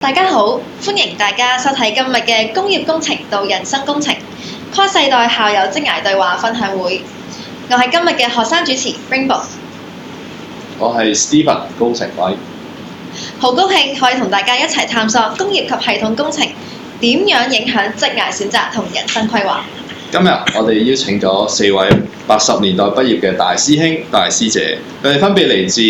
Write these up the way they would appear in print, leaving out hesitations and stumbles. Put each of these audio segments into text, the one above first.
大家好，歡迎大家收睇今日嘅工業工程到人生工程跨世代校友職涯對話分享會。我係今日嘅學生主持 Rainbow， 我係 Steven 高成偉，好高興可以同大家一齊探索工業及系統工程點樣影響職涯選擇同人生規劃。今日我哋邀請咗4位80年代畢業嘅大師兄、大師姐，佢哋分別嚟自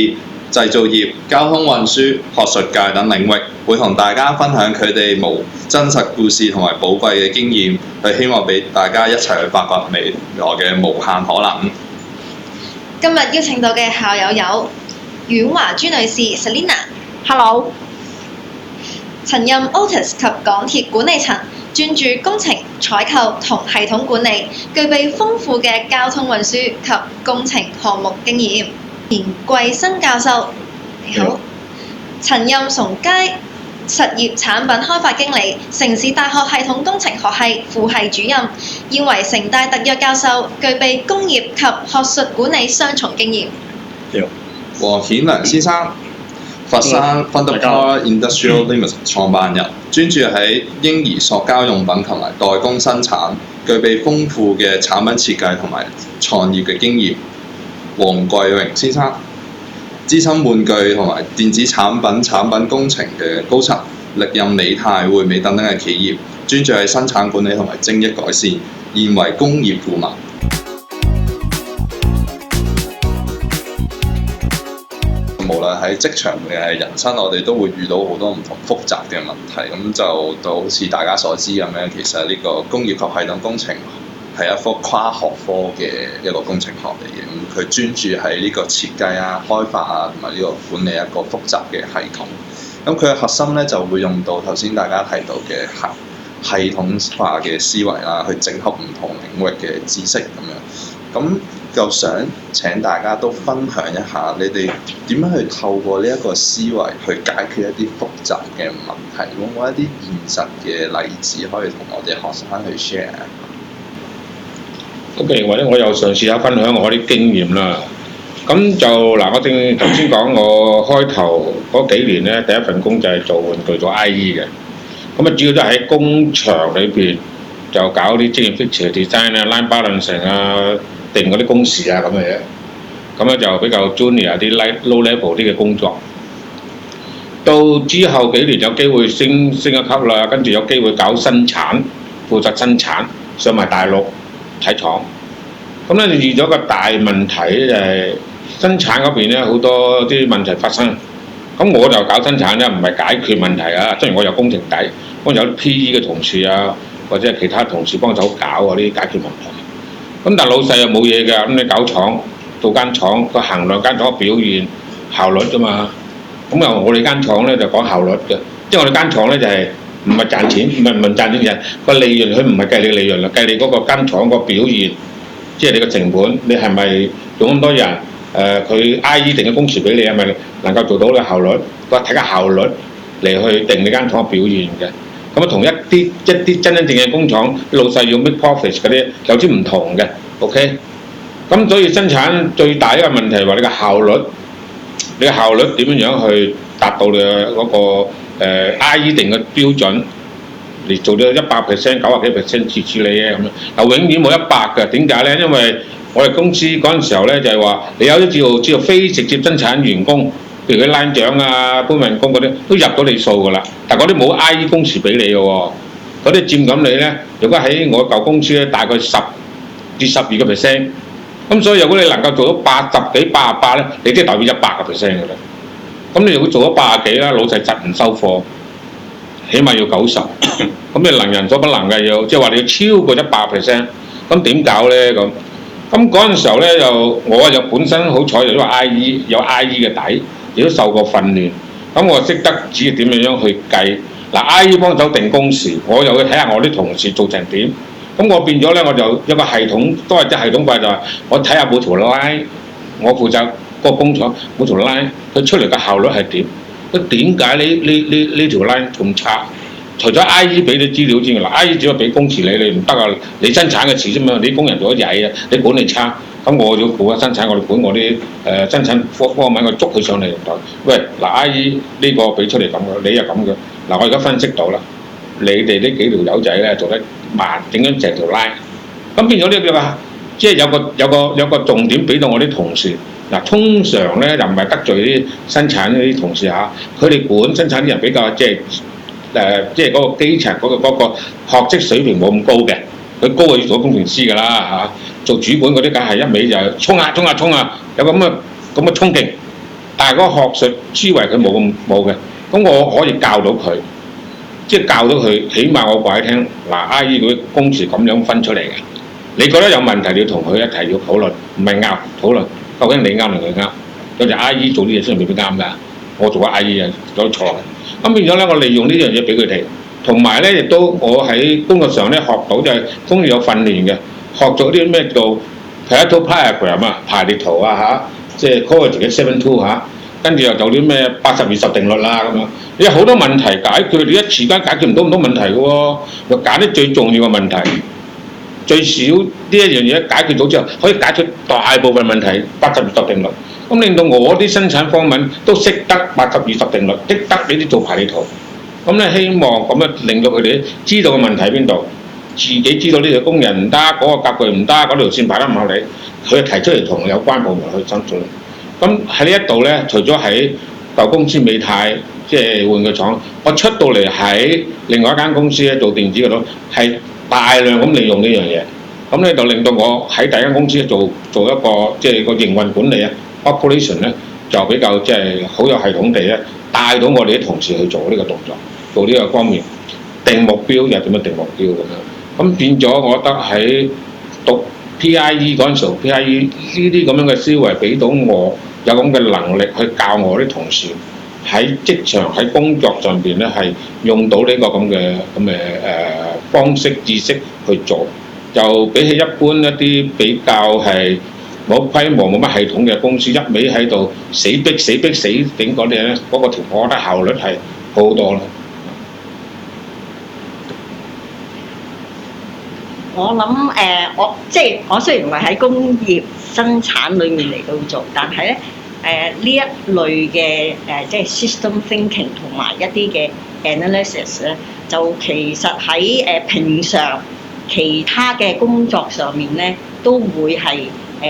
製造業、交通運輸、學術界等領域，會同大家分享佢哋無真實故事同埋寶貴嘅經驗，係希望俾大家一齊去發掘未來嘅無限可能。今日邀請到嘅校友有阮華珠女士 Selina，Hello， 曾任 Otis 及港鐵管理層，專注工程、採購同系統管理，具備豐富嘅交通運輸及工程項目經驗。田桂新教授，你好。曾任崇佳實業產品開發經理，城市大學系統工程學系副系主任，現為城大特約教授，具備工業及學術管理雙重經驗。黃顯良先生，佛山 Thunderpower Industrial Limited 創辦人，專注喺嬰兒塑膠用品同埋代工生產，具備豐富嘅產品設計同埋創業嘅經驗。黃桂榮先生，資深玩具同埋電子產品工程嘅高層，歷任美泰、匯美等嘅企業，專注喺生產管理同埋精益改善，現為工業顧問。無論喺職場定係人生，我哋都會遇到好多唔同複雜嘅問題，咁就好似大家所知咁樣，其實呢個工業及系統工程係一科跨學科嘅一個工程學嚟嘅，咁佢專注喺呢個設計啊、開發啊同埋呢個管理一個複雜嘅系統。咁佢嘅核心咧就會用到頭先大家提到嘅系統化嘅思維啦，去整合唔同領域嘅知識咁樣。咁就想請大家都分享一下，你哋點樣去透過呢一個思維去解決一啲複雜嘅問題？有冇一啲現實嘅例子可以同我哋學生去 share？OK， 或者我又嘗試下分享我啲經驗啦。咁就嗱，我正頭先講，我開頭嗰幾年咧，第一份工就係做玩具做 IE 嘅。咁啊，主要都係喺工場裏邊就搞啲職業 feature design 啊、line balancing 啊、定嗰啲工時啊咁嘅嘢。咁咧就比較 junior 啲 low level 啲嘅工作。到之後幾年有機會升一級啦，跟住有機會搞生產，負責生產上埋大陸睇廠。咁咧就遇咗個大問題就係生產嗰邊咧好多啲問題發生。咁我就搞生產咧，唔係解決問題啊。雖然我有工程底，幫有啲 PE 嘅同事啊，或者係其他同事幫手搞嗰啲解決問題。咁但係老細又冇嘢㗎，咁你搞廠做間廠，個衡量間廠嘅表現效率啫嘛。咁啊，我哋間廠咧就講效率嘅，即係我哋間廠咧就係唔係賺錢，唔係賺錢嘅個利潤，佢唔係計你利潤啦，計你嗰個間廠個表現，即係你個成本，你係咪用咁多人？佢 IE 定嘅工時俾你係咪能夠做到嘅效率？佢睇下效率嚟去定你間廠嘅表現嘅。咁啊，同一啲真正嘅工廠老細要 make profit 嗰啲有啲唔同嘅。OK，咁所以生產最大一個問題話你嘅效率，你嘅效率點樣去達到你嘅嗰個IE 定嘅標準嚟做到100%、90幾%次次理嘅咁樣。嗱，永遠冇100嘅，點解咧？因為我哋公司嗰陣時候咧就係話，你有啲叫非直接生產員工，譬如佢拉長啊、搬運工嗰啲，都入到你數㗎啦。但係嗰啲冇 IE 工時俾你嘅喎，嗰啲佔咁你咧。如果喺我舊公司咧，大概10至12%。咁所以如果你能夠做到80幾、88咧，你即係代表100%㗎啦。咁你如果做咗80幾啦，老細實唔收貨，起碼要90。咁你能人所不能嘅，要即係話你要超過100%。咁點搞咧咁？咁嗰陣時候咧，我又本身好彩，因為 IE 有 IE 嘅底，亦都受過訓練。咁我識得指點樣去計。嗱 IE 幫手定工時，我又去睇下我啲同事做成點。咁我變咗咧，我就有個系統，都係隻系統塊就係我睇下每條 line，我負責個工廠每條 line 佢出嚟嘅效率係點？佢點解呢條 line 咁差？除咗 IE 俾啲資料之外，IE 只係俾工時你唔得啊！你生產嘅事啫嘛，你工人做得曳啊，你管理差，咁我要管生產，我哋管我啲生產科文，我捉佢上嚟台。喂，嗱阿姨呢個俾出嚟咁嘅，你又咁嘅。嗱我而家分析到啦，你哋呢幾條友仔咧做得慢，整緊成條拉。咁變咗呢個話，即係有個重點俾到我啲同事。嗱，通常咧又唔係得罪啲生產嗰啲同事嚇，佢哋管生產啲人比較即係嗰個基層嗰個學識水平冇咁高嘅，佢高過做工程師㗎啦嚇，做主管嗰啲梗係一味就衝啊，有咁嘅衝勁，但係嗰個學術思維佢冇嘅，咁我可以教到佢，即係教到佢，起碼我話你聽，嗱阿姨佢工時咁樣分出嚟嘅，你覺得有問題你要同佢一齊要討論，唔係拗討論。究竟你啱定佢啱？有隻阿姨做啲嘢雖然未必啱㗎，我做個阿姨啊有錯嘅。咁變咗咧，我利用呢樣嘢俾佢哋，同埋咧亦都我喺工作上咧學到就係工業有訓練嘅，學咗啲咩叫 Pareto diagram 啊排列圖啊嚇，即係 College 嘅 7-2 嚇，跟住又做啲咩80-20定律啦咁樣。你有好多問題解決，你一時間解決唔到咁多問題嘅喎，又揀啲最重要嘅問題。最少呢一樣嘢解決到之後，可以解決大部分問題80-20定律，咁令到我啲生產方面都識得80-20定律，識得呢啲做排列圖。咁咧希望咁樣令到佢哋知道個問題喺邊度，自己知道呢條工人唔得，嗰個格局唔得，嗰條線排得唔合理，佢提出嚟同有關部門去爭取。咁喺呢一度咧，除咗喺舊公司美泰即係玩具廠，我出到嚟喺另外一間公司咧做電子嗰度係大量咁利用呢樣嘢，咁咧就令到我喺第一間公司做一個即係個營運管理啊 operation 咧就比較即係好有系統地咧帶到我哋啲同事去做呢個動作，做呢個方面定目標又點樣定目標咁樣，咁變咗我覺得喺讀 PIE 嗰陣時候 PIE 呢啲咁樣嘅思維俾到我有咁嘅能力去教我啲同事喺職場喺工作上邊咧係用到呢個咁嘅方式知識去做，就比起一般一啲比較係冇規模冇乜系統嘅公司，一味喺度死頂嗰啲咧，嗰個我覺得效率係好好多啦。我諗我雖然唔係喺工業生產裡面嚟到做，但係咧呢一類嘅即係 system thinking 同埋一啲嘅 analysis 咧，就其實喺平常其他嘅工作上面咧都會係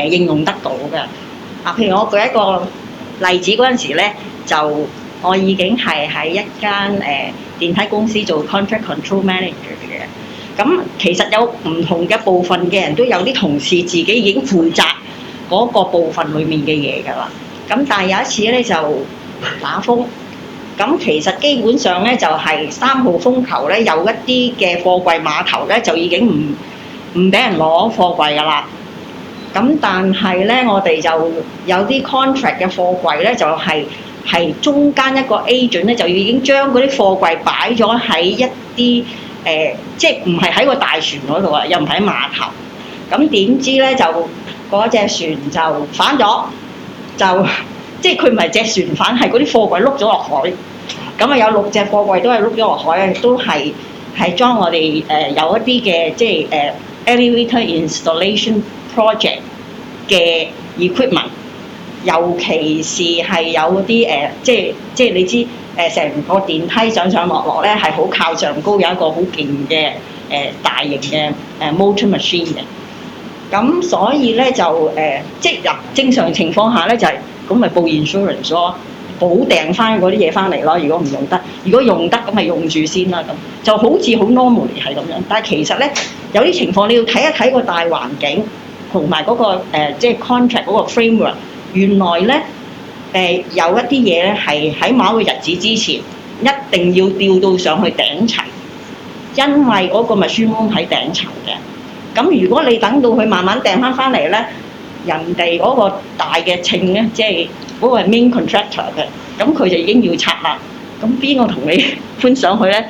應用得到嘅。譬如我舉一個例子嗰陣時咧，就我已經係喺一間電梯公司做 contract control manager 嘅。咁其實有唔同嘅部分嘅人都有啲同事自己已經負責嗰個部分裡面嘅嘢㗎啦。咁但係有一次咧就打風，咁其實基本上咧就係3號風球咧，有一啲嘅貨櫃碼頭咧就已經唔俾人攞貨櫃㗎啦。咁但係咧我哋就有啲 contract 嘅貨櫃咧就係中間一個 agent 咧就已經將嗰啲貨櫃擺咗喺一啲即係唔係喺個大船嗰度啊，又唔係喺碼頭。咁點知咧就嗰隻船就反咗，就即係佢唔係隻船反，係嗰啲貨櫃碌咗落海。咁有6隻貨櫃都係碌咗落海啊，都係裝我哋有一啲嘅即係elevator installation project 嘅 equipment， 尤其是係有啲即係你知成個電梯上落咧係好靠上高，有一個好勁嘅大型嘅motor machine 嘅。咁所以咧就即係正常情況下咧就係咁咪報 insurance 咯，補訂翻嗰啲嘢翻嚟咯。如果唔用得，如果用得咁咪用住先啦。咁就好似好 normal 係咁樣，但係其實咧有啲情況你要睇一睇個大環境同埋嗰個即係 contract 嗰個 framework。原來咧有一啲嘢咧係喺某一個日子之前一定要吊到上去頂層，因為嗰個 machine room 喺頂層嘅。咁如果你等到佢慢慢掟翻嚟咧，人哋嗰個大嘅稱咧，即係嗰個係 main contractor 嘅，咁佢就已經要拆啦。咁邊個同你搬上去咧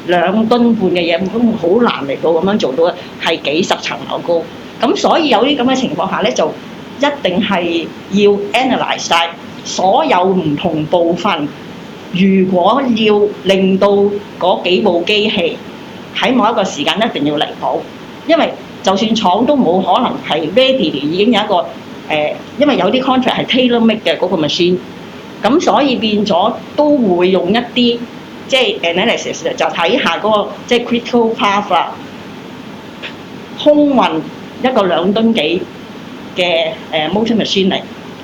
？2噸半嘅嘢，咁好難嚟到咁樣做到，係幾十層樓高。咁所以有啲咁嘅情況下咧，就一定係要 analyse 晒所有唔同部分。如果要令到嗰幾部機器喺某一個時間一定要離譜，因為就算廠都冇可能係 ready 已經有一個因為有啲 contract 係 tailor make 嘅嗰個 machine， 咁所以變咗都會用一啲即係 analysis 就睇下嗰個即係 critical path 啦，空運一個2噸幾嘅motor machine 嚟，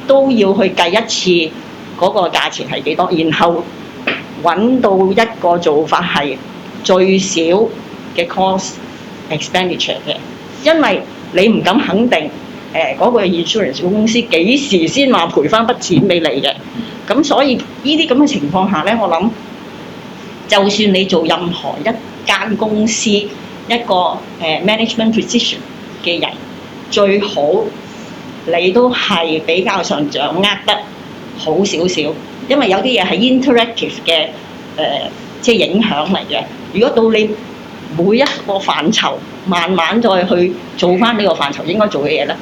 都要去計一次嗰個價錢係幾多，然後揾到一個做法係最少嘅 cost expenditure 嘅，因為你唔敢肯定嗰個 insurance 公司幾時先話賠翻筆錢俾你嘅，咁所以呢啲咁嘅情況下咧，我諗就算你做任何一間公司一個management position 嘅人，最好你都係比較上掌握得好少少，因為有啲嘢係 interactive 嘅即係影響嚟嘅。如果到你每一個範疇慢慢再去做翻呢個範疇應該做嘅嘢咧，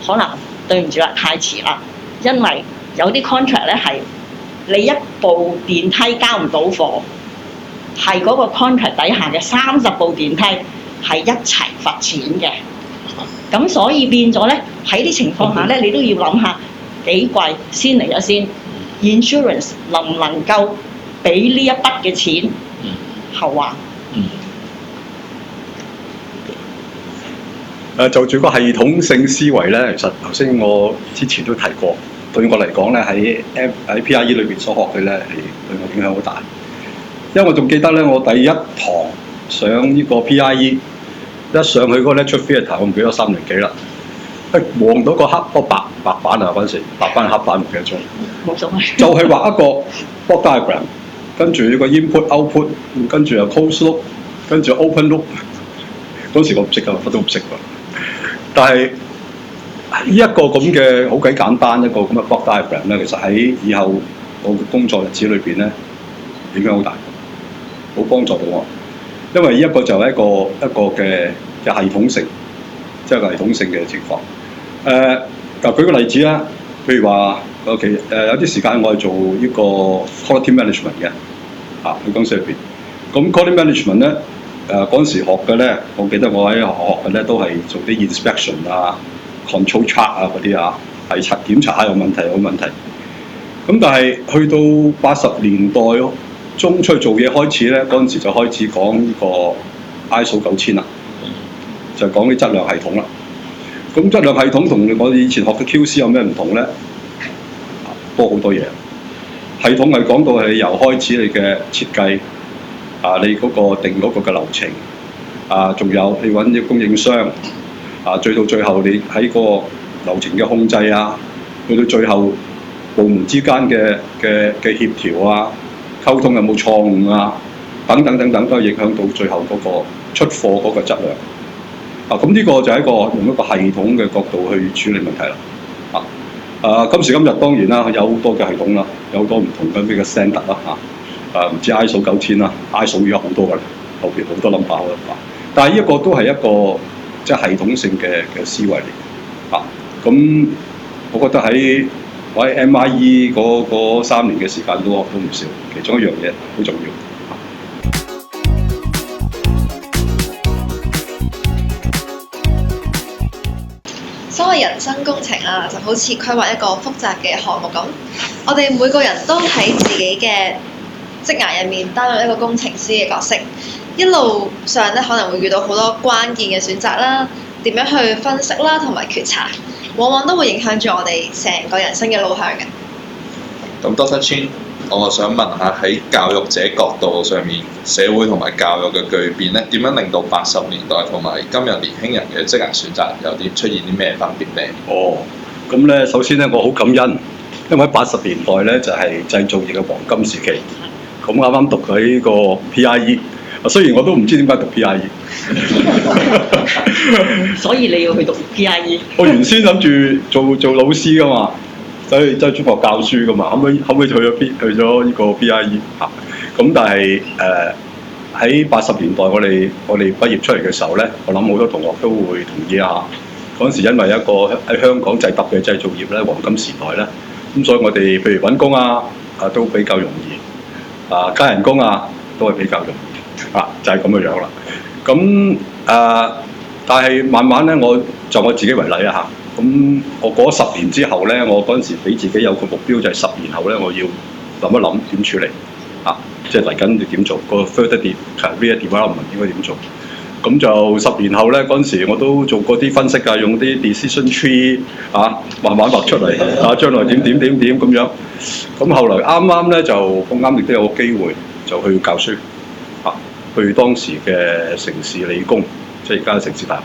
可能對唔住啦，太遲啦，因為有啲 contract 咧係你一部電梯交唔到貨，係嗰個 contract 底下嘅30部電梯係一齊罰錢嘅。咁所以變咗咧，喺啲情況下咧，你都要諗下幾貴先嚟咗先 ，insurance 能唔能夠俾呢一筆嘅錢後還？就住個系統性思維咧，其實頭先我之前都提過，對我嚟講咧喺 PIE 裏邊所學嘅咧係對我影響好大。因為我仲記得咧，我第一堂上呢個 PIE， 一上去嗰個 lecture theatre， 我唔記得3年幾啦，望到個白板啊，嗰陣時白板黑板唔記得咗，冇所謂，就係畫一個 block diagram， 跟住個 input output， 跟住又 close loop， 跟住 open loop。嗰時我唔識㗎，我都唔識㗎。但係呢一個咁嘅好鬼簡單一個咁嘅 block diagram 咧，其實喺以後我嘅工作日子裏邊咧，影響好大，好幫助到我。因為呢一個就係一個嘅系統性，即係個系統性嘅情況。嗱舉個例子啦，譬如話有啲時間我係做呢個 quality management 嘅，喺公司裏邊。咁 quality management 咧。嗰陣時學嘅咧，我記得我喺學嘅咧都係做啲 inspection 啊、control chart 啊嗰啲係檢查下有問題。咁但係去到80年代中出去做嘢開始咧，嗰陣時就開始講呢個 ISO 9000啦，就講啲質量系統啦。咁質量系統同我哋以前學嘅 QC 有咩唔同咧？多好多嘢。系統係講到係由開始你嘅設計。你嗰個定嗰個嘅流程，仲有你揾啲供應商，最到最後你喺個流程嘅控制去到最後部門之間嘅協調溝通有冇錯誤等等都影響到最後嗰個出貨嗰個質量。咁呢個就係用一個系統嘅角度去處理問題啦。今時今日當然啦，有好多嘅系統啦，有好多唔同嘅咩嘅 standard 啦唔知 ISO 9000啦 ，ISO 而家好多㗎啦，後邊好多 number 啦。但係呢一個都係一個即係系統性嘅思維嚟。咁我覺得我喺 MIE 嗰3年嘅時間都學到唔少，其中一樣嘢好重要。所謂人生工程就好似規劃一個複雜嘅項目咁，我哋每個人都喺自己嘅職涯入面擔任一個工程師嘅角色，一路上咧可能會遇到好多關鍵嘅選擇啦，點樣去分析啦同埋決策，往往都會影響住我哋成個人生嘅路向嘅。咁 Dr. Chin， 我想問下喺教育者角度上面，社會同埋教育嘅巨變咧，點樣令到80年代同埋今日年輕人嘅職涯選擇有啲出現啲咩分別咧？咁咧首先咧我好感恩，因為喺80年代咧就係製造業嘅黃金時期。咁啱啱讀佢呢個 PIE， 雖然我都唔知點解讀 PIE， 所以你要去讀 PIE。我原先諗住做老師噶嘛，走去中學教書噶嘛，後尾去咗呢個 PIE 咁但係喺80年代我哋畢業出嚟嘅時候咧，我諗好多同學都會同意下。嗰陣時因為一個喺香港製製造業咧黃金時代咧，咁所以我哋譬如揾工都比較容易。加人工都係比較容易就係咁嘅樣啦。咁但係慢慢咧，我自己為例啦嚇。咁我過咗10年之後咧，我嗰陣時俾自己有個目標，就係10年後咧，我要諗一諗點處理啊，即係嚟緊要點做個 further career development 應該點做。咁就10年後咧，嗰陣時我都做過啲分析啊，用啲 decision tree 啊，慢慢畫出嚟啊，將來點咁樣。咁後來啱啱咧就咁啱亦都有個機會，就去教書啊，去當時嘅城市理工，即係而家嘅城市大學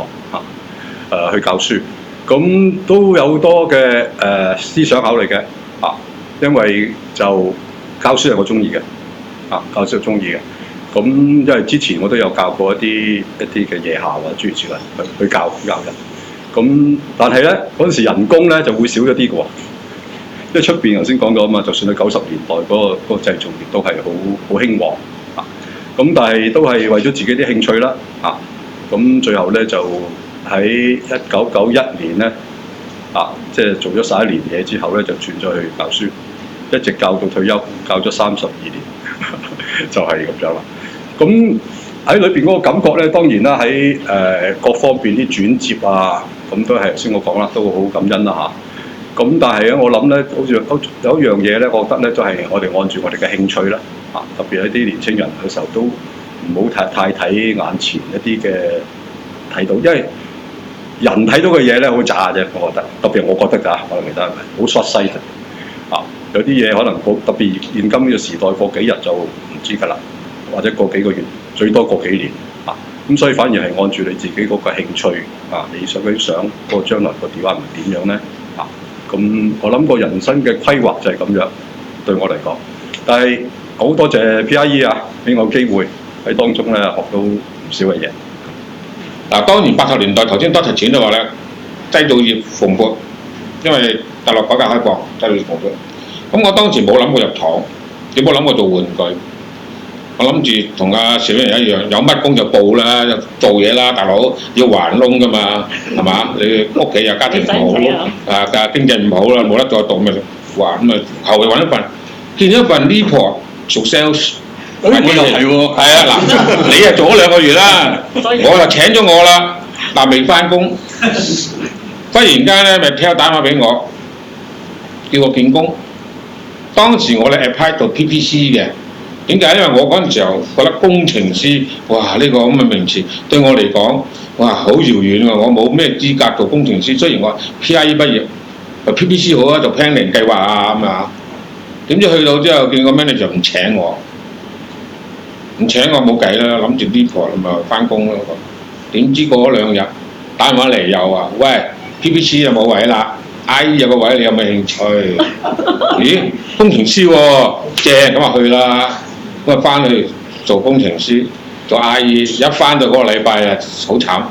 啊，去教書。咁都有好多嘅思想考慮嘅啊，因為就教書係我中意嘅啊，教書係中意嘅。咁因為之前我都有教過一啲嘅夜校啊，諸如此類去教人。咁但係咧嗰陣時人工咧就會少咗啲嘅喎，因為出邊頭先講咗啊嘛，就算喺90年代嗰個製造業都係好興旺啊。咁但係都係為咗自己啲興趣啦啊。咁最後咧就喺1991年咧啊，即係做咗11年嘢之後咧，就轉咗去教書，一直教到退休，教咗32年，就係咁樣啦。咁喺裏邊嗰個感覺咧，當然啦，喺各方面啲轉接啊，咁都係頭先我講啦，都好感恩啦嚇。咁但係咧，我諗咧，好似有一樣嘢咧，我覺得咧，都係我哋按住我哋嘅興趣啦嚇，特別係啲年青人嘅時候，都唔好太睇眼前一啲嘅睇到，因為人睇到嘅嘢咧好渣啫，我覺得，特別我覺得㗎，可能其他人好 short sighted 啊，有啲嘢可能特別現今呢個時代過幾日就唔知㗎啦。或者過幾個月，最多過幾年啊！咁所以反而係按住你自己嗰個興趣啊，你想個將來個 development 點樣咧啊？咁我諗個人生嘅規劃就係咁樣，對我嚟講。但係好多謝 PIE 啊，俾我機會喺當中咧學到唔少嘅嘢。嗱，當然80年代頭先多提錢嘅話咧，製造業蓬勃，因為大陸改革開放，製造業蓬勃。咁我當時冇諗過入廠，亦冇諗過做玩具。我諗住同阿小人一樣，有乜工就報啦，做嘢啦，大佬要還窿噶嘛，係嘛？你屋企又家庭唔好，啊經濟唔好啦，冇得再讀咪還咁啊，後嚟揾一份，見咗一份 report 做 sales， 我又係喎，係啊嗱，你啊做咗2個月啦，我就請咗我啦，但未翻工，忽然間咧咪 tell 打電話俾我，叫我見工，當時我哋 apply 到 PPC 嘅。點解？因為我嗰陣時候覺得工程師，哇呢個咁嘅名詞對我嚟講，哇好遙遠喎！我冇咩資格做工程師。雖然我 PIE 畢業，PPC 好啊，做 planning 計劃啊咁啊。點知去到之後見個 manager 唔請我冇計啦，諗住呢個咪翻工咯。點知過咗2日打電話嚟又話：喂 PPC 有冇位啦 ？IE 有個位，你有冇興趣？咦，工程師喎，正咁啊去啦！咁啊翻去做工程師，做 IE， 一翻到嗰個禮拜啊，好慘，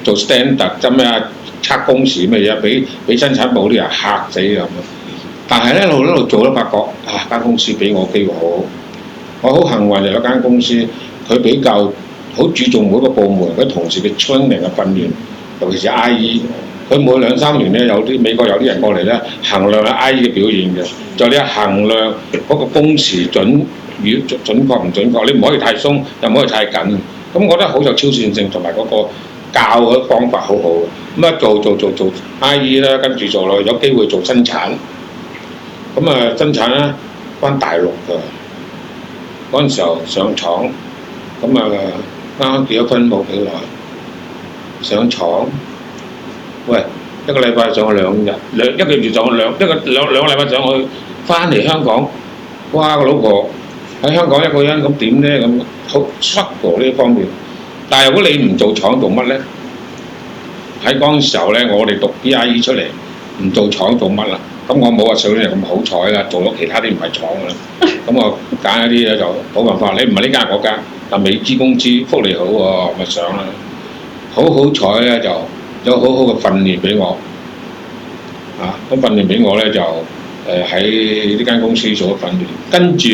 做 standard 即咩啊，測工時咩嘢，俾生產部啲人嚇死咁。但係咧一路做都發覺啊，間公司俾我機會好，我好幸運有一間公司，佢比較好注重每個部門嗰啲同事嘅 training 嘅訓練，尤其是 IE。佢每2-3年咧，有啲美國有啲人過嚟咧，衡量下 IE 嘅表現嘅，就你衡量嗰個工時準確唔準確，你唔可以太鬆，又唔可以太緊。咁我覺得好有挑戰性，同埋嗰個教嘅方法好好。咁一做 IE 啦，跟住做落有機會做生產。咁啊生產咧返大陸㗎，嗰陣時候上廠，咁啊啱啱結咗婚冇幾耐，上廠。喂，一個禮拜上去2日，一個月上去兩個禮拜上去，翻嚟香港，哇個老婆喺香港一個人咁點咧咁，好 struggle 呢方面。但係如果你唔做廠做乜咧？喺嗰陣時候咧，我哋讀 PIE 出嚟，唔做廠做乜啦？咁我冇話小人咁好彩啦，做咗其他啲唔係廠㗎啦。咁我揀一啲咧就冇辦法，你唔係呢間嗰間，但未知工資福利好喎，咪上啦。好彩咧就。有好好嘅訓練俾我，咁訓練俾我咧就喺呢間公司做咗訓練，跟住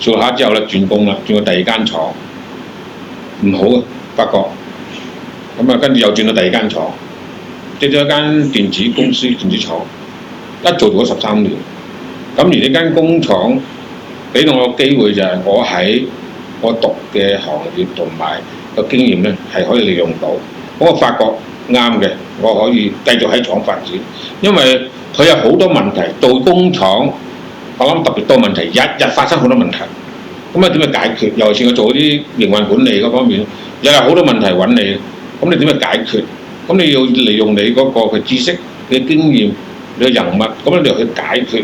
做下之後咧轉工啦，轉到第2間廠，唔好啊，發覺，咁啊跟住又轉到第2間廠，即係一間電子公司電子廠，一做咗13年，咁而呢間工廠俾到我機會就係我喺我讀嘅行業同埋個經驗咧係可以利用到。我發覺啱嘅，我可以繼續喺廠發展，因為佢有好多問題，到工廠我諗特別多問題，日日發生好多問題。咁啊點去解決？尤其是我做啲營運管理嗰方面，日日好多問題揾你，咁你點去解決？咁你要利用你嗰個嘅知識、你嘅經驗、你嘅人物，咁你就去解決。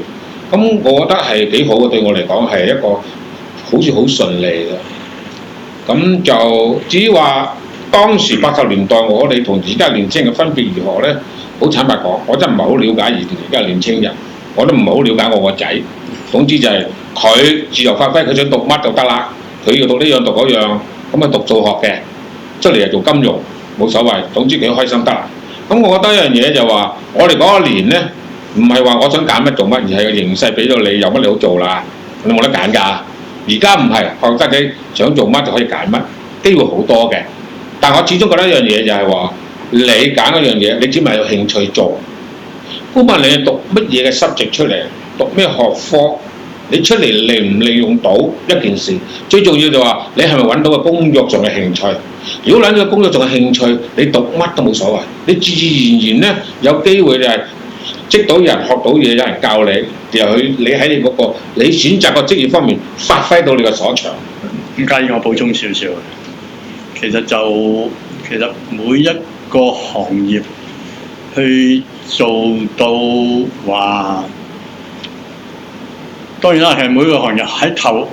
咁我覺得係幾好嘅，對我嚟講係一個好似好順利嘅。咁就至於話當時80年代我哋同而家年青人嘅分別如何呢？好坦白講，我真係唔係好了解而家年青人，我都唔係好了解我個仔。總之就係佢自由發揮，佢想讀乜就得啦。佢要讀呢樣讀嗰樣，咁啊讀數學嘅，出嚟就做金融冇所謂。總之佢開心得啦。咁我覺得一樣嘢就話，我哋嗰一年呢，唔係話我想揀乜做乜，而係個形勢俾到你有乜你好做啦，你冇得揀㗎。而家唔係，覺得你想做乜就可以揀乜，機會好多嘅。但我始終覺得一樣嘢就係話，你揀嗰樣嘢，你只係有興趣做。無論你讀乜嘢嘅subject出嚟，讀咩學科，你出嚟利唔利用到一件事，最重要就話你係咪揾到個工作上嘅興趣？如果揾到個工作上嘅興趣，你讀乜都冇所謂，你自自然然呢，有機會就係識到人、學到嘢，有人教你，然後你喺你嗰個你選擇個職業方面發揮到你嘅所長。唔介意我補充少少，其實每一個行業去做到話，當然啦，係每個行業喺頭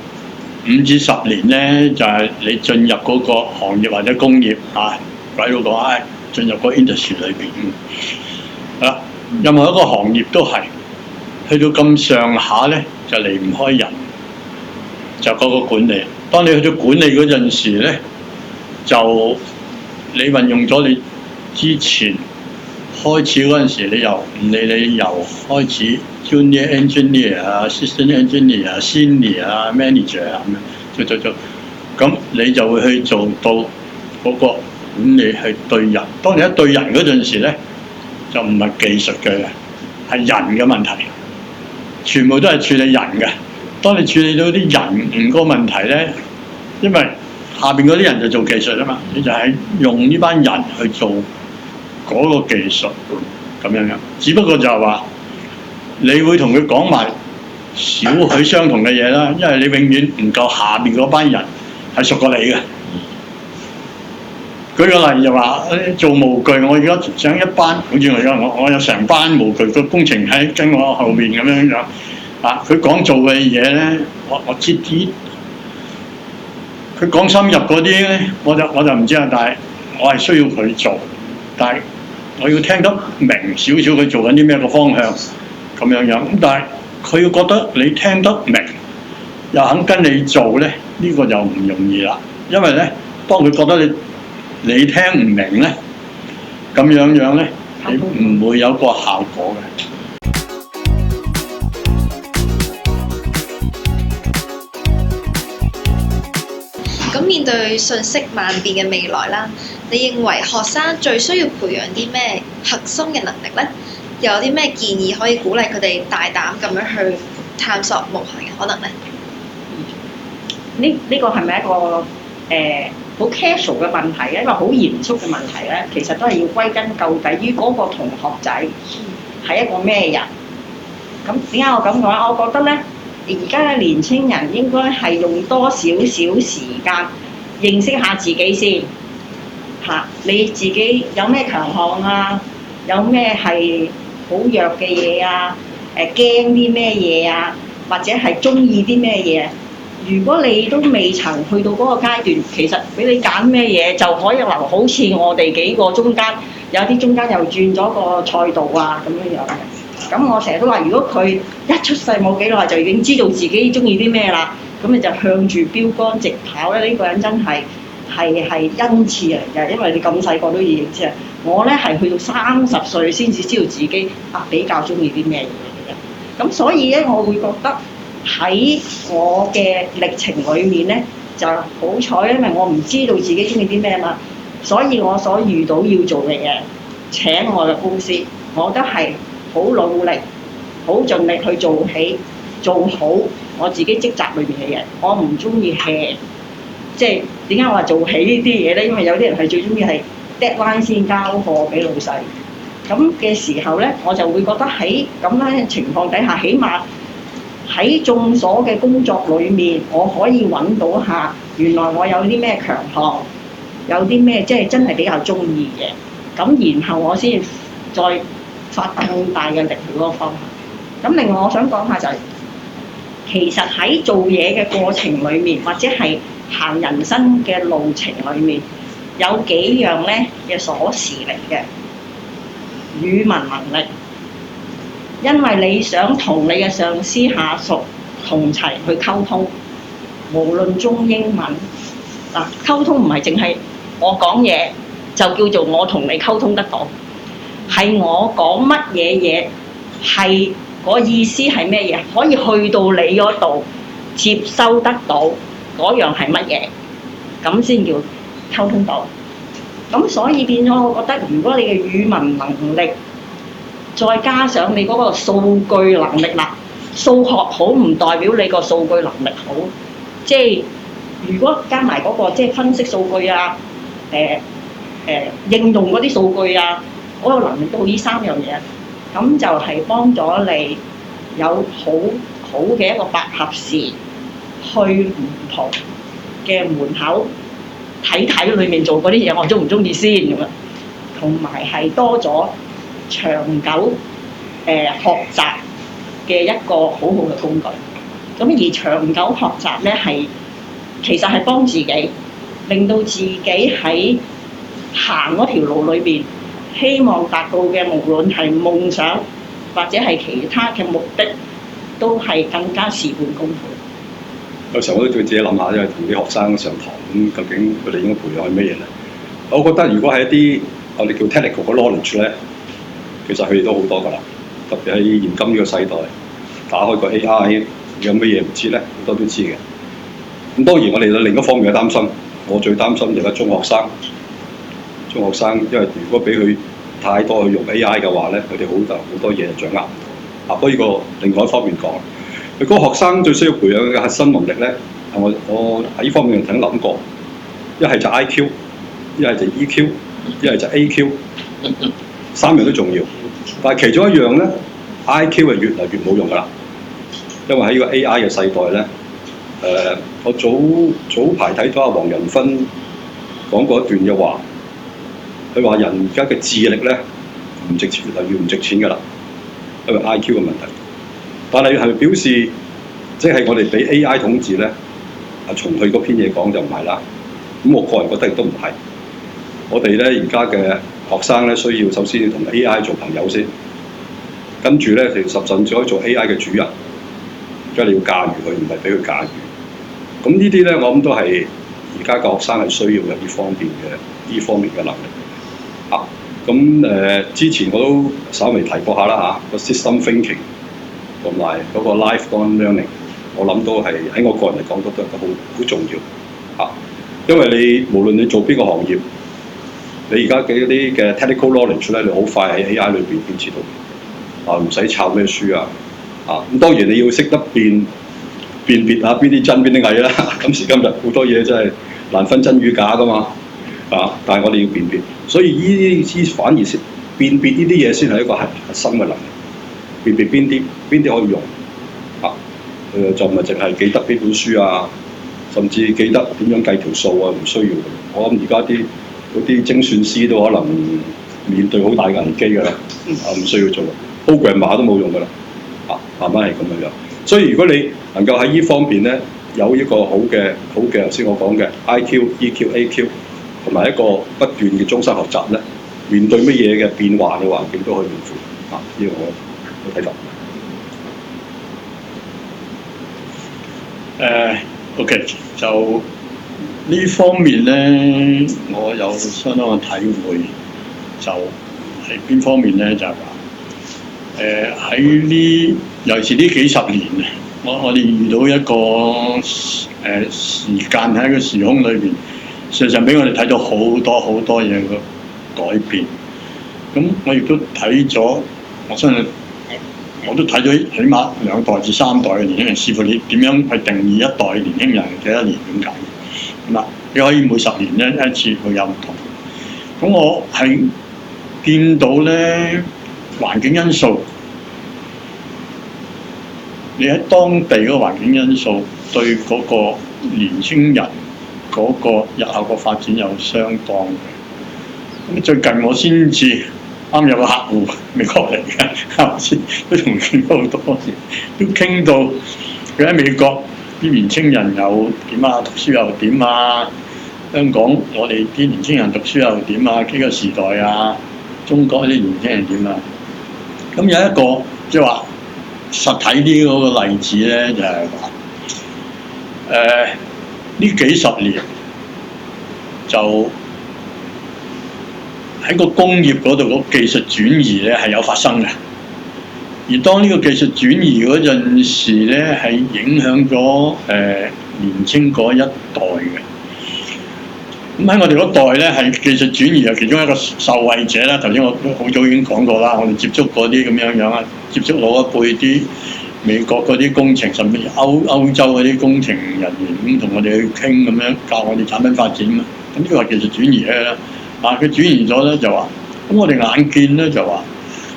5至10年呢，就係你進入嗰個行業或者工業啊，鬼佬講進入個 industry 裏邊啊，任何一個行業都係去到咁上下呢，就離唔開人，就嗰個管理。當你去到管理嗰陣時呢，就你運用咗你之前開始嗰陣時，你由唔理你由開始 junior engineer 啊、assistant engineer 啊、senior 啊、manager 啊咁樣做，咁你就會去做到嗰個管理係對人。當你一對人嗰陣時咧，就唔係技術嘅，係人嘅問題，全部都係處理人嘅。當你處理到啲人個問題咧，因為下邊嗰啲人就做技術啊嘛，你就係用呢班人去做嗰個技術咁樣。只不過就係話，你會同佢講埋少許相同嘅嘢啦，因為你永遠唔夠下邊嗰班人係熟過你嘅。舉個例就話，做模具，我而家想一班，好似我有成班模具個工程喺跟我後面咁樣樣。佢講做嘅嘢咧，我知啲。佢講深入嗰啲咧，我就唔知啊。但係我係需要佢做，但係我要聽得明少少佢做緊啲咩個方向咁樣樣。咁但係佢要覺得你聽得明，又肯跟你做咧，呢個就唔容易啦。因為咧，當佢覺得你聽唔明咧，咁樣樣咧，你唔會有個效果嘅。咁面對瞬息萬變嘅未來啦，你認為學生最需要培養啲咩核心嘅能力呢？又有啲咩建議可以鼓勵佢哋大膽咁樣去探索無限嘅可能呢？呢個係咪一個好 casual 嘅問題？一個好嚴肅嘅問題咧，其實都係要歸根究底於嗰個同學仔係一個咩人。咁點解我咁講？我覺得咧，而家嘅年青人應該係用多少少時間認識下自己先嚇，你自己有咩強項啊？有咩係好弱嘅嘢啊？驚啲咩嘢啊？或者係中意啲咩嘢？如果你都未曾去到嗰個階段，其實俾你揀咩嘢就可以留。好似我哋幾個中間有啲中間又轉咗個賽道啊咁樣樣嘅。咁我成日都話，如果佢一出世冇幾耐就已經知道自己中意啲咩啦，咁你就向住標杆直跑咧。呢個人真係恩賜嚟嘅，因為你咁細個都已經知啊。我咧係去到30歲先至知道自己比較中意啲咩嘢嘅。咁所以咧，我會覺得喺我嘅歷程裡面咧，就好彩，因為我唔知道自己中意啲咩嘛，所以我所遇到要做嘅嘢，請我嘅公司，我都係好努力、好盡力去做起、做好我自己職責裏邊嘅嘢。我唔中意 hea， 即係點解我話做起呢啲嘢咧？因為有啲人係最中意係 deadline 先交貨俾老細。咁嘅時候咧，我就會覺得喺咁樣嘅情況底下，起碼喺眾所嘅工作裏面，我可以揾到下原來我有啲咩強項，有啲咩即係真係比較中意嘅。咁然後我先再發更大嘅力去嗰個方向。咁另外我想講下就係、其實喺做嘢嘅過程裏面，或者係行人生嘅路程裏面，有幾樣咧嘅鎖匙嚟嘅。語文能力，因為你想同你嘅上司下屬同齊去溝通，無論中英文嗱，溝通唔係淨係我講嘢就叫做我同你溝通得到，係我講乜嘢嘢係個意思係咩嘢，可以去到你嗰度接收得到嗰樣係乜嘢，咁先叫溝通到。咁所以變咗，我覺得如果你嘅語文能力，再加上你嗰個數據能力啦，數學好唔代表你個數據能力好，即係如果加埋嗰個即係分析數據啊，應用嗰啲數據啊，嗰個能力都好，呢三樣嘢，咁就係幫咗你有好嘅一個百合匙，去唔同嘅門口。睇裏面做嗰啲嘢，我中唔中意先咁啊？同埋係多咗長久學習嘅一個好好嘅工具。咁而長久學習咧其實係幫自己，令到自己喺行嗰條路裏邊，希望達到嘅無論係夢想或者係其他嘅目的，都係更加事半功倍。有時候我都對自己諗下，因為同啲學生上堂咁，究竟佢哋應該培養係咩嘢咧？我覺得如果係一啲我哋叫 technical 嘅 knowledge 咧，其實佢哋都好多㗎啦。特別喺現今呢個世代，打開個 AI 有乜嘢唔知咧，好多都知嘅。咁當然我哋另一方面嘅擔心，我最擔心就係中學生。中學生因為如果俾佢太多去用 AI 嘅話咧，佢哋好多嘢掌握唔到。不過呢個另外一方面講。佢嗰個學生最需要培養嘅核心能力咧，我喺呢方面曾經諗過，一係就 IQ， 一係就 EQ， 一係就 AQ， 三樣都重要。但係其中一樣咧 ，IQ 係越嚟越冇用㗎啦，因為喺呢個 AI 嘅世代咧，我早排睇到阿黃仁勳講過一段嘅話，佢話人而家嘅智力咧唔值錢，越嚟越唔值錢㗎啦，因為 IQ 嘅問題。但係係咪表示即係我哋俾 AI 統治咧？從佢嗰篇嘢講就唔係啦。咁我個人覺得亦都唔係。我哋咧而家嘅學生咧，需要首先要同 AI 做朋友先，跟住咧其實甚至可以做 AI 嘅主人，即係你要駕馭佢，唔係俾佢駕馭。咁呢啲咧，我諗都係而家嘅學生係需要有呢方面嘅能力。咁之前我都稍微提過下啦個 system thinking。同埋嗰個 lifelong learning， 我諗都係喺我個人嚟講都係好重要因為你無論你做邊個行業，你而家嘅啲嘅 technical knowledge 咧，你好快喺 AI 裏邊辨識到唔使抄咩書咁當然你要識得辨別邊啲真邊啲偽啦。今時今日好多嘢真係難分真與假噶嘛但係我哋要辨別，所以呢啲反而先辨別呢啲嘢先係一個核心嘅能力。辨別邊啲可以用就唔係淨係記得幾本書甚至記得點樣計條數唔需要嘅。我諗而家嗰啲精算師都可能面對好大嘅危機㗎啦，唔需要做 programmer 都冇用㗎啦，慢慢係咁樣。所以如果你能夠喺呢方面咧有一個好嘅頭先我講嘅 IQ、EQ、AQ 同埋一個不斷嘅終身學習咧，面對乜嘢嘅變幻嘅環境都可以應付呢個我睇法。OK， 就呢方面咧，我有相當嘅體會，就係邊方面咧，就係話喺呢，尤其是呢幾十年啊，我哋遇到一個時間喺個時空裏邊，事實上俾我哋睇到好多嘢嘅改變。咁我亦都睇咗，我相信我都睇咗起碼2代至3代嘅年輕人，視乎你點樣去定義一代年輕人幾多年點解？嗱，你可以每10年一次會有唔同。咁我係見到咧環境因素，你喺當地嗰個環境因素對嗰個年青人嗰個日後個發展有相當嘅。咁最近我先至啱有個客戶美國嚟嘅，啱先都同傾到好多嘢，都傾到佢喺美國啲年青人又點啊，讀書又點啊，香港我哋啲年青人讀書又點啊，呢個時代啊，中國啲年青人點啊。咁有一個即係話實體啲嗰個例子咧，就係話呢幾十年就喺個工業嗰度個技術轉移咧係有發生嘅，而當呢個技術轉移嗰陣時咧，係影響咗年青嗰一代嘅。咁喺我哋嗰代咧，係技術轉移係其中一個受惠者啦。頭先我好早已經講過啦，我哋接觸嗰啲咁樣啊，接觸老一輩啲美國嗰啲工程，甚至歐洲嗰啲工程人員咁同我哋去傾咁樣，教我哋產品發展嘛。咁呢個係技術轉移咧。佢轉移咗咧就話，咁我哋眼見咧就話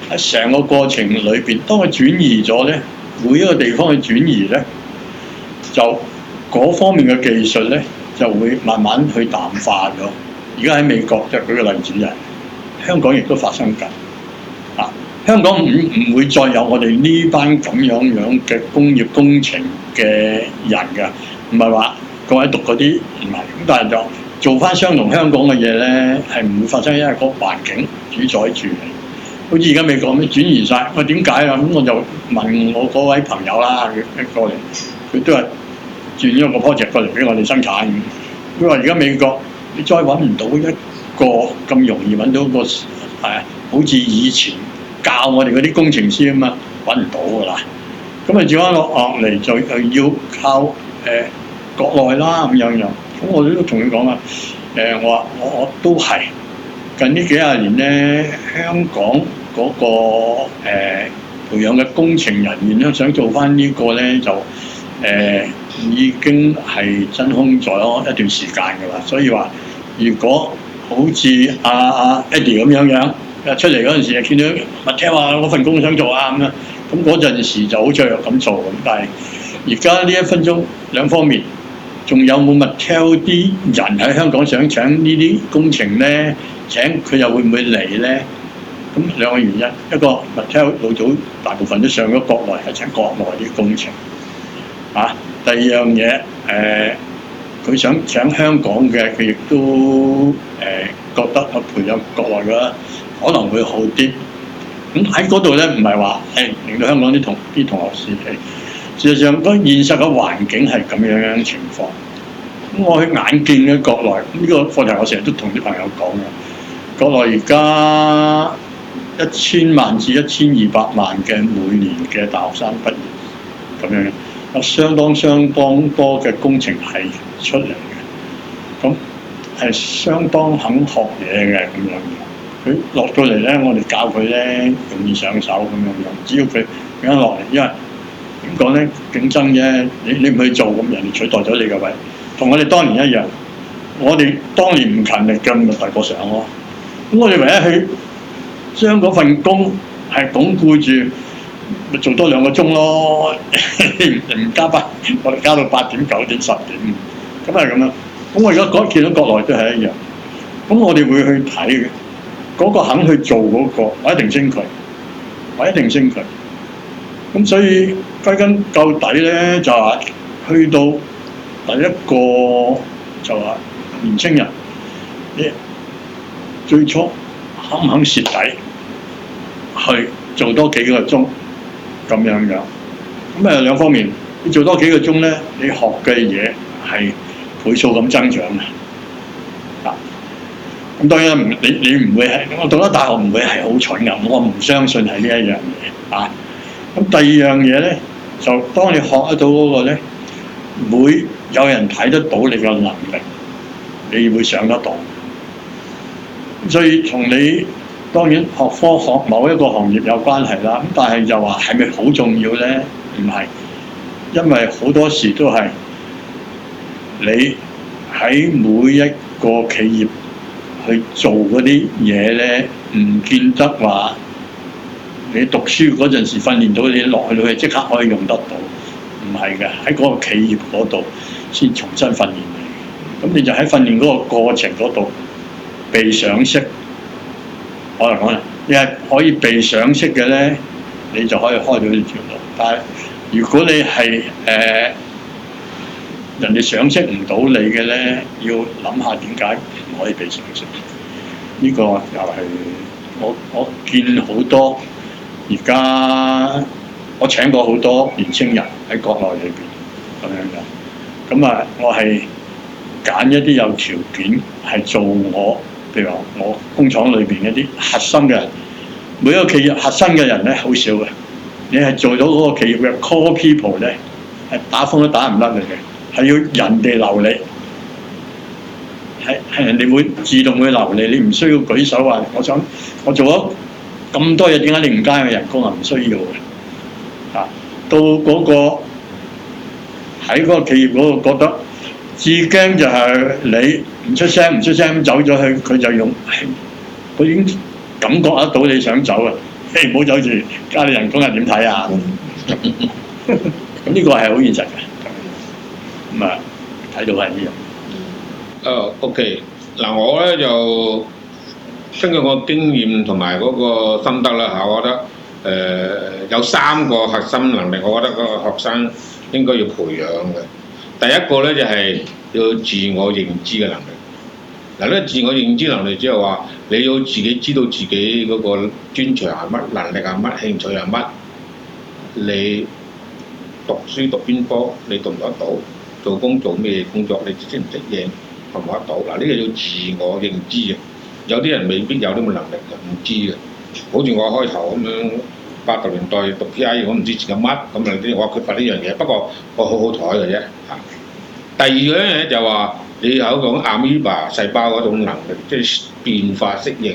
喺成個過程裏邊，當佢轉移咗咧，每一個地方去轉移咧，就嗰方面嘅技術咧就會慢慢去淡化咗。而家喺美國就舉個例子就係，香港亦都發生緊。香港唔會再有我哋呢班咁樣嘅工業工程嘅人㗎，唔係話各位讀嗰啲唔係，咁但係就做翻相同香港嘅嘢咧，係唔會發生，因為個環境主宰住你。好似而家美國咁轉移晒，我點解啊？咁我就問我嗰位朋友啦，佢過嚟，佢都係轉咗個 project 過嚟俾我哋生產。佢話而家美國你再揾唔到一個咁容易揾到個好似以前教我哋嗰啲工程師啊嘛，揾唔到㗎啦。咁啊轉翻落嚟就要靠國內啦咁樣。咁我都同佢講啦，我話我都係近呢幾廿年咧，香港嗰個培養嘅工程人員咧，想做翻呢個咧就已經係真空咗一段時間㗎啦。所以話，如果好似阿 Eddie 咁樣出嚟嗰陣時，見到Mattel話嗰份工想做啊咁樣，咁嗰陣時就好雀躍咁做咁。但係而家呢1分鐘兩方面。仲有冇Mattel啲人喺香港想請呢啲工程咧？請佢又會唔會嚟咧？咁兩個原因，一個Mattel老早大部分都上咗國內，係請國內啲工程。第二樣嘢，佢想請香港嘅，佢亦都覺得我培養國內嘅可能會好啲。咁喺嗰度咧，唔係話令到香港啲同學士氣。事實上，嗰現實嘅環境係咁樣嘅情況。咁我去眼見嘅國內，呢個課題我成日都同啲朋友講嘅。國內而家1000萬至1200萬嘅每年嘅大學生畢業，咁樣有相當多嘅工程係出嚟嘅。咁係相當肯學嘢嘅咁樣。佢落到嚟咧，我哋教佢咧容易上手咁樣。只要佢咁樣落嚟，因為點講咧？競爭啫，你唔去做，咁人哋取代咗你嘅位，同我哋當年一樣。我哋當年唔勤力嘅，咪大個上咯。咁我哋唯一去將嗰份工係鞏固住，咪做多2個鐘咯。唔加班，我哋加到8點、9點、10點，咁係咁樣。咁我而家見到國內都係一樣。咁我哋會去睇嘅，嗰個肯去做嗰個，我一定升佢，咁所以歸根究底咧，就話去到第一個就話年青人，你最初肯唔肯蝕底去做多幾個鐘咁樣？咁兩方面，你做多幾個鐘咧，你學嘅嘢係倍數咁增長嘅。咁當然你唔會係我讀咗大學唔會係好蠢㗎，我唔相信係呢一樣嘢。咁第二樣嘢咧，就當你學得到嗰個咧，會有人睇得到你嘅能力，你會上得到。所以從你當然學科學某一個行業有關係啦，咁但係就話係咪好重要咧？唔係，因為好多時都係你喺每一個企業去做嗰啲嘢咧，唔見得話你讀書嗰陣時訓練到你落去即刻可以用得到，唔係嘅，喺嗰個企業嗰度先重新訓練你。咁你就喺訓練嗰個過程嗰度被賞識，可能講你係可以被賞識嘅咧，你就可以開到呢條路。但係如果你係人哋賞識唔到你嘅咧，要諗下點解唔可以被賞識。呢個又係我見好多而家我請過好多年青人喺國內裏邊咁樣嘅，咁啊我係揀一啲有條件係做我，譬如話我工廠裏邊一啲核心嘅人，每一個企業核心嘅人咧好少嘅，你係做到嗰個企業嘅 core people 咧，係打風都打唔甩你嘅，係要人哋留你。係人哋會自動會留你，你唔需要舉手話我做咗咁多嘢，點解你唔加我人工啊？唔需要嘅。到嗰個喺嗰個企業嗰度覺得至驚就係你唔出聲咁走咗去，佢就用佢已經感覺得到你想走啊！唔好走住，加你人工係點睇啊？咁呢個係好現實嘅。咁啊，睇到係呢樣。OK， 嗱我咧就根據我經驗同埋嗰個心得啦嚇，我覺得有3個核心能力，我覺得嗰個學生應該要培養嘅。第一個咧就係要自我認知嘅能力。嗱呢個自我認知能力即係話你要自己知道自己嗰個專長係乜，能力係乜，興趣係乜，你讀書讀邊科，你讀唔得到，做工做咩工作，你適唔適應？學唔學到嗱？呢個要自我認知嘅，有啲人未必有呢個能力嘅，唔知嘅。好似我開頭咁樣，80年代讀 PI， 我唔知自己乜咁啊！我缺乏呢樣嘢，不過我好好彩嘅啫嚇。第二樣嘢就話你有一種阿米巴細胞嗰種能力，即係變化適應。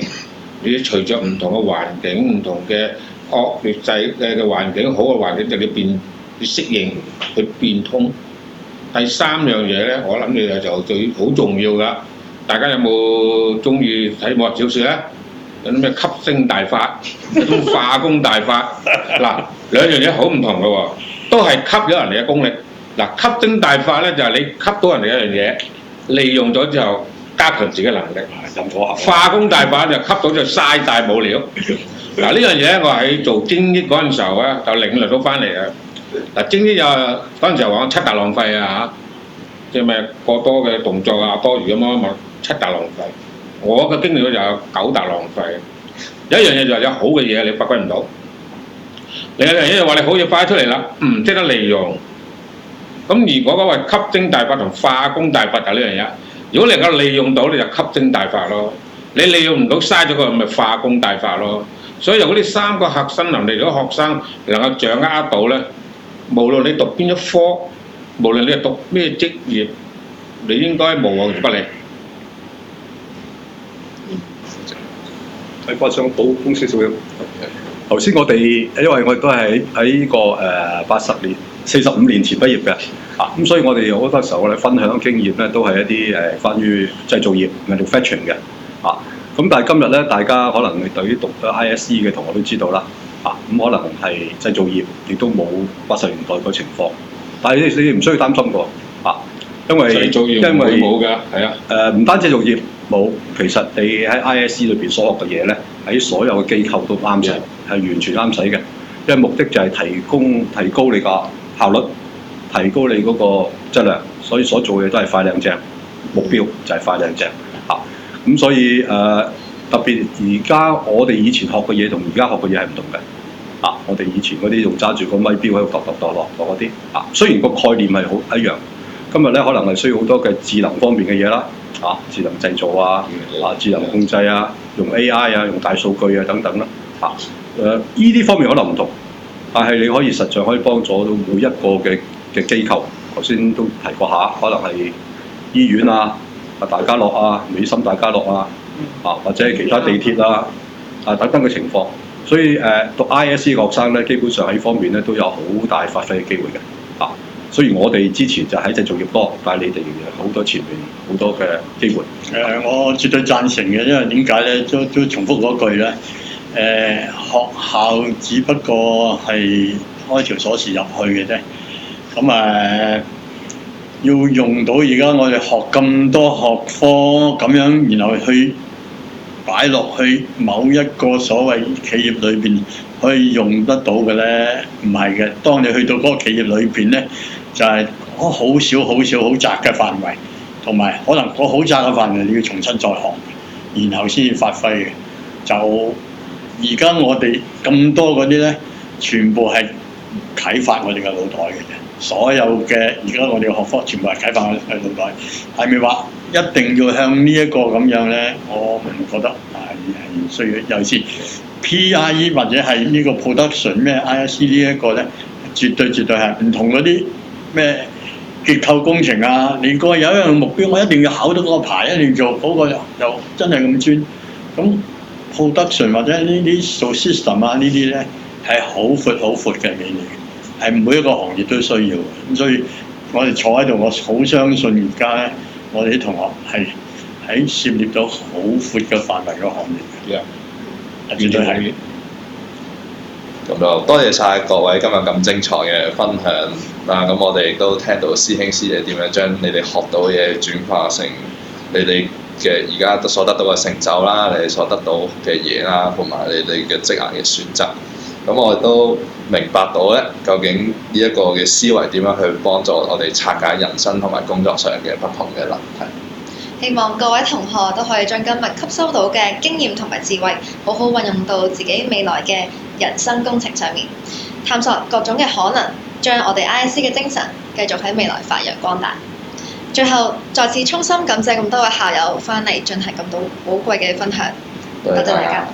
你隨着唔同嘅環境、唔同嘅惡劣勢嘅環境，好嘅環境就要變，要適應，去變通。第3樣嘢咧，我諗你就最好重要㗎。大家有冇中意睇武俠小説咧？有啲咩吸星大法、有種化功大法？嗱，兩樣嘢好唔同嘅喎，都係吸咗人哋嘅功力。嗱，吸星大法咧就係你吸到人哋一樣嘢，利用咗之後加強自己能力。化功大法就吸到就嘥晒冇料。嗱呢樣嘢我喺做精益嗰陣時候咧，就領略到翻嚟啊！嗱，精益又嗰陣時候講7大浪費啊嚇，即係咩過多嘅動作啊，多餘咁樣7大浪費。我嘅經驗咧就有9大浪費。有一樣嘢就係有好嘅嘢你發揮唔到，另一樣嘢就話你好嘢發出嚟啦，唔識得利用。咁如果嗰個吸精大法同化功大法就呢樣嘢，如果你能夠利用到你就吸精大法咯，你利用唔到嘥咗個咪化功大法咯。所以由嗰啲3個核心能力，如果學生能夠掌握得到咧，無論你讀邊一科，無論你係讀咩職業，你應該無往而不利。我想補充少少。頭先我哋因為我哋都係喺呢個45年前畢業嘅，咁所以我哋好多時候我哋分享經驗咧，都係一啲關於製造業 manufacturing 嘅，咁但係今日咧，大家可能對於讀 ISE 嘅同學都知道啦，咁可能係製造業亦都冇80年代個情況，但係你哋唔需要擔心個，因為製造業唔會冇㗎，係啊，唔單製造業冇，其實你喺 ISE 裏邊所學嘅嘢咧，喺所有嘅機構都啱使，係完全啱使嘅，因為目的就係提高你個效率，提高你嗰個質量，所以所做嘅都係快靚正，目標就係快靚正嚇。咁所以特別而家我哋以前學嘅嘢同而家學嘅嘢係唔同嘅。我哋以前嗰啲仲揸住個咪錶喺度度落嗰啲，雖然個概念係好一樣，今日咧可能係需要好多嘅智能方面嘅嘢啦，智能製造智能控制用 AI 用大數據等等啦，呢啲方面可能唔同。但係你可以實在可以幫助到每一個嘅機構，頭先都提過下，可能係醫院大家樂美心大家樂或者係其他地鐵等等嘅情況。所以讀 ISE 嘅學生咧，基本上喺方面咧都有好大發揮嘅機會嘅。雖然我哋之前就喺製造業多，但係你哋好多前面好多嘅機會。我絕對贊成嘅，因為點解咧？都重複嗰句咧。學校只不過係開條鎖匙入去嘅啫。咁要用到而家我哋學咁多學科咁樣，然後去擺落去某一個所謂企業裏邊可以用得到嘅咧，唔係嘅。當你去到嗰個企業裏邊咧，就係好少好窄嘅範圍，同埋可能嗰好窄嘅範圍你要重新再學，然後先至發揮嘅。就而家我哋咁多嗰啲咧，全部係啟發我哋嘅腦袋嘅啫。所有嘅而家我哋嘅學科全部係啟發我哋嘅腦袋，係咪話一定要向呢一個咁樣咧？我唔覺得係需要。尤其是 PRE 或者係呢個 production 咩 ISC 呢一個咧，絕對係唔同嗰啲咩結構工程啊。你個有一樣目標，我一定要考到嗰個牌，一定要做嗰個又真係咁專。咁 production 或者呢啲做 system 啊呢啲咧係好闊嘅嘢嚟。係每一個行業都需要嘅，咁所以我哋坐喺度，我好相信而家咧，我哋啲同學係喺涉獵到好闊嘅範圍嘅行業嘅，絕對係。咁就多謝晒各位今日咁精彩嘅分享啦！咁我哋亦都聽到師兄師姐點樣將你哋學到嘅嘢轉化成你哋嘅而家所得到嘅成就啦，你哋所得到嘅嘢啦，同埋你哋嘅職涯嘅選擇。咁我哋都明白到咧，究竟呢一個嘅思維點樣去幫助我哋拆解人生同埋工作上嘅不同嘅難題。希望各位同學都可以將今日吸收到嘅經驗同埋智慧，好好運用到自己未來嘅人生工程上面，探索各種嘅可能，將我哋 ISC 嘅精神繼續喺未來發揚光大。最後，再次衷心感謝咁多位校友翻嚟進行咁多寶貴嘅分享，多謝大家。